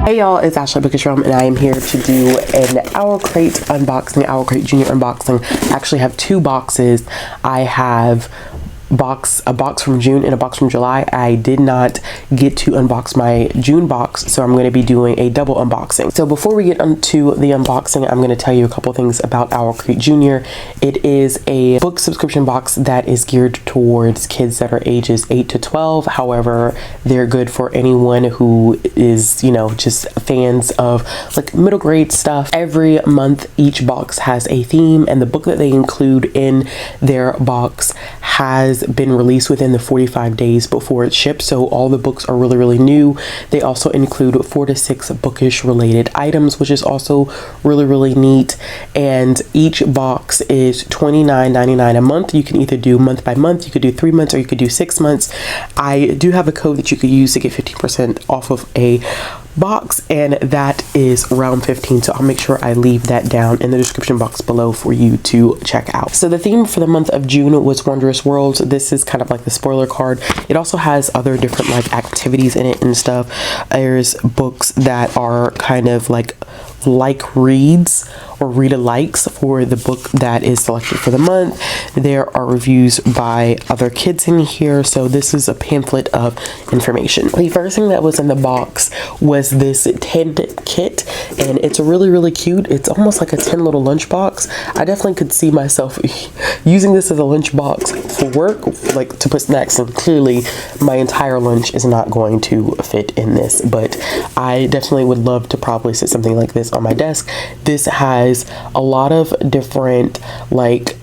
Hey y'all, it's Ashley Bookishrealm, and I am here to do an Owlcrate unboxing, Owlcrate Junior unboxing. I actually have two boxes. I have a box from June and a box from July. I did not get to unbox my June box, so I'm going to be doing a double unboxing. So before we get into the unboxing, I'm going to tell you a couple things about Owlcrate Junior. It is a book subscription box that is geared towards kids that are ages 8 to 12. However, they're good for anyone who is, you know, just fans of like middle grade stuff. Every month, each box has a theme, and the book that they include in their box has been released within the 45 days before it ships, so all the books are really new. They also include 4 to 6 bookish related items, which is also really neat, and each box is $29.99 a month. You can either do month by month, you could do 3 months, or you could do 6 months. I do have a code that you could use to get 15% off of a box, and that is round 15, so I'll make sure I leave that down in the description box below for you to check out. So the theme for the month of June was Wondrous Worlds. This is kind of like the spoiler card. It also has other different like activities in it and stuff. There's books that are kind of like reads or read-alikes for the book that is selected for the month. There are reviews by other kids in here, so this is a pamphlet of information. The first thing that was in the box was this tin kit, and it's really cute. It's almost like a tin little lunchbox. I definitely could see myself using this as a lunchbox for work, like to put snacks in. Clearly my entire lunch is not going to fit in this, but I definitely would love to probably sit something like this on my desk. This has a lot of different, like,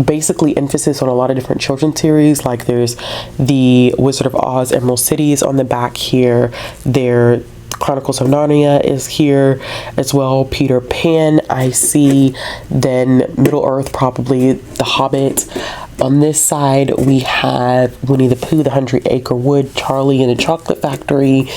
basically emphasis on a lot of different children's series. Like there's the Wizard of Oz Emerald Cities on the back here. There Chronicles of Narnia is here as well. Peter Pan, I see. Then Middle Earth, probably The Hobbit. On this side, we have Winnie the Pooh, The 100-Acre Wood, Charlie and the Chocolate Factory,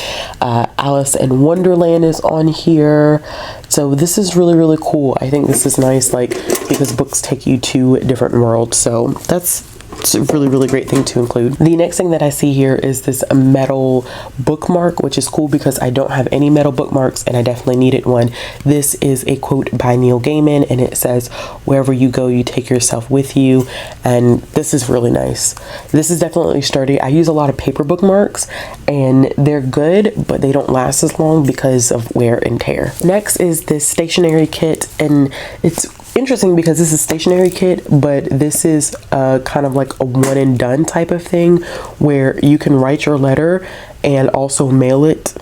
Alice in Wonderland is on here. So this is really cool. I think this is nice, like, because books take you to different worlds. So that's a really great thing to include. The next thing that I see here is this metal bookmark, which is cool because I don't have any metal bookmarks and I definitely needed one. This is a quote by Neil Gaiman, and it says, "Wherever you go, you take yourself with you." And this is really nice. This is definitely sturdy. I use a lot of paper bookmarks and they're good, but they don't last as long because of wear and tear. Next is this stationery kit, and it's interesting because this is a stationery kit, but this is kind of like a one and done type of thing where you can write your letter and also mail it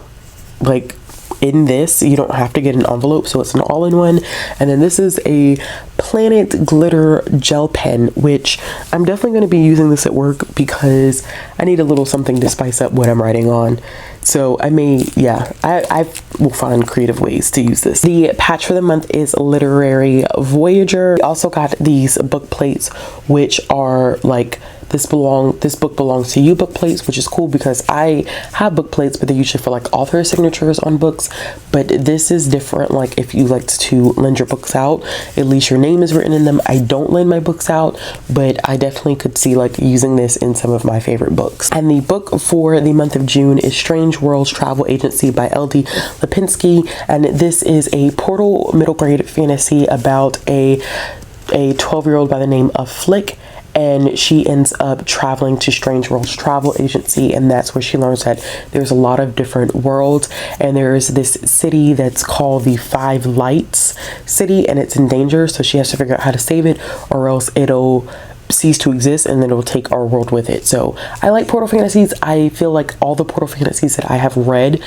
like in this. You don't have to get an envelope, so it's an all-in-one. And then this is a Planet Glitter gel pen, which I'm definitely going to be using this at work because I need a little something to spice up what I'm writing on. So I may, yeah, I will find creative ways to use this. The patch for the month is Literary Voyager. We also got these book plates, which are like this book belongs to you book plates, which is cool because I have book plates, but they're usually for like author signatures on books. But this is different. Like if you like to lend your books out, at least your name is written in them. I don't lend my books out, but I definitely could see like using this in some of my favorite books. And the book for the month of June is Strange Worlds Travel Agency by L.D. Lipinski, and this is a portal middle grade fantasy about a 12-year-old by the name of Flick, and she ends up traveling to Strange Worlds Travel Agency, and that's where she learns that there's a lot of different worlds, and there's this city that's called the Five Lights City, and it's in danger, so she has to figure out how to save it or else it'll cease to exist and then it'll take our world with it. So I like portal fantasies. I feel like all the portal fantasies that I have read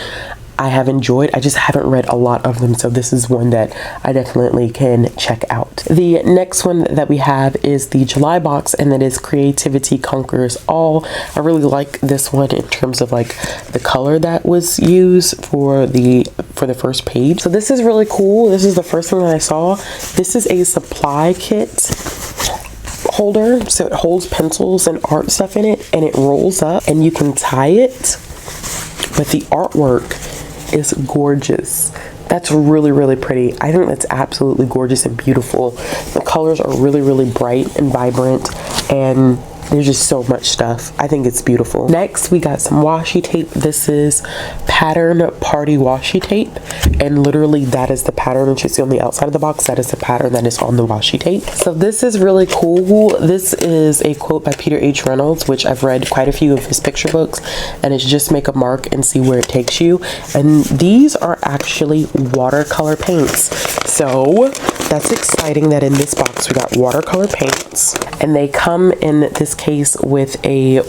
I have enjoyed. I just haven't read a lot of them, so this is one that I definitely can check out. The next one that we have is the July box, and that is Creativity Conquers All. I really like this one in terms of like the color that was used for the first page. So this is really cool. This is the first thing that I saw. This is a supply kit holder, so it holds pencils and art stuff in it, and it rolls up and you can tie it, but the artwork is gorgeous. That's really pretty. I think that's absolutely gorgeous and beautiful. The colors are really bright and vibrant, and There's just so much stuff. I think it's beautiful. Next, we got some washi tape. This is pattern party washi tape, and literally that is the pattern that you see on the outside of the box. That is the pattern that is on the washi tape. So this is really cool. This is a quote by Peter H. Reynolds, which I've read quite a few of his picture books, and it's just make a mark and see where it takes you. And these are actually watercolor paints. So that's exciting that in this box we got watercolor paints, and they come in this case with a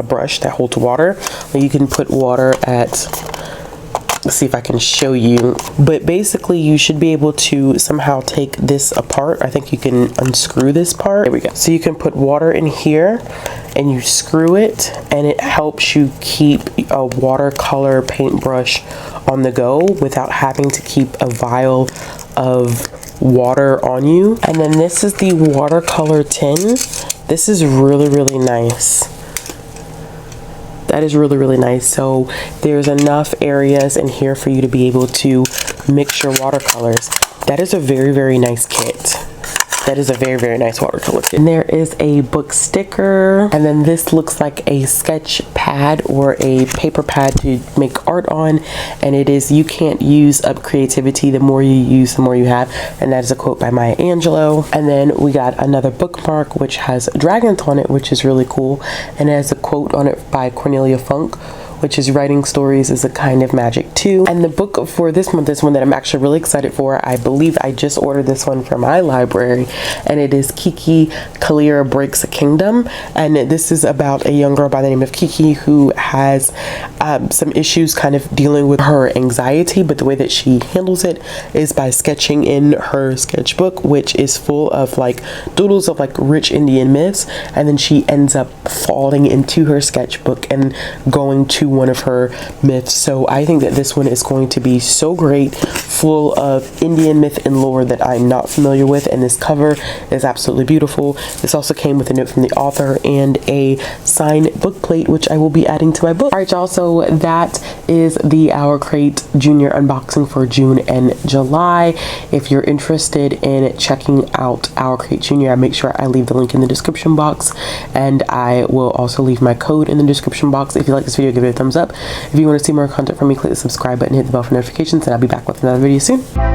brush that holds water. You can put water at, let's see if I can show you, but basically you should be able to somehow take this apart. I think you can unscrew this part. There we go. So you can put water in here and you screw it, and it helps you keep a watercolor paintbrush on the go without having to keep a vial of water on you. And then this is the watercolor tin. This is really nice. That is really nice. So there's enough areas in here for you to be able to mix your watercolors. That is a very nice kit. That is a very nice watercolor kit. And there is a book sticker, and then this looks like a sketch pad or a paper pad to make art on, and it is, you can't use up creativity. The more you use, the more you have. And that is a quote by Maya Angelou. And then we got another bookmark which has dragons on it, which is really cool, and it has a quote on it by Cornelia Funk, which is writing stories is a kind of magic too. And the book for this month is one that I'm actually really excited for. I believe I just ordered this one from my library, and it is Kiki Kalira Breaks a Kingdom. And this is about a young girl by the name of Kiki who has some issues kind of dealing with her anxiety, but the way that she handles it is by sketching in her sketchbook, which is full of like doodles of like rich Indian myths, and then she ends up falling into her sketchbook and going to one of her myths. So I think that this one is going to be so great, full of Indian myth and lore that I'm not familiar with, and this cover is absolutely beautiful. This also came with a note from the author and a signed book plate, which I will be adding to my book. All right, y'all, so that is the Owlcrate Junior unboxing for June and July. If you're interested in checking out Owlcrate Junior, I make sure I leave the link in the description box, and I will also leave my code in the description box. If you like this video, give it a thumbs up. If you want to see more content from me, click the subscribe button, hit the bell for notifications, and I'll be back with another video soon.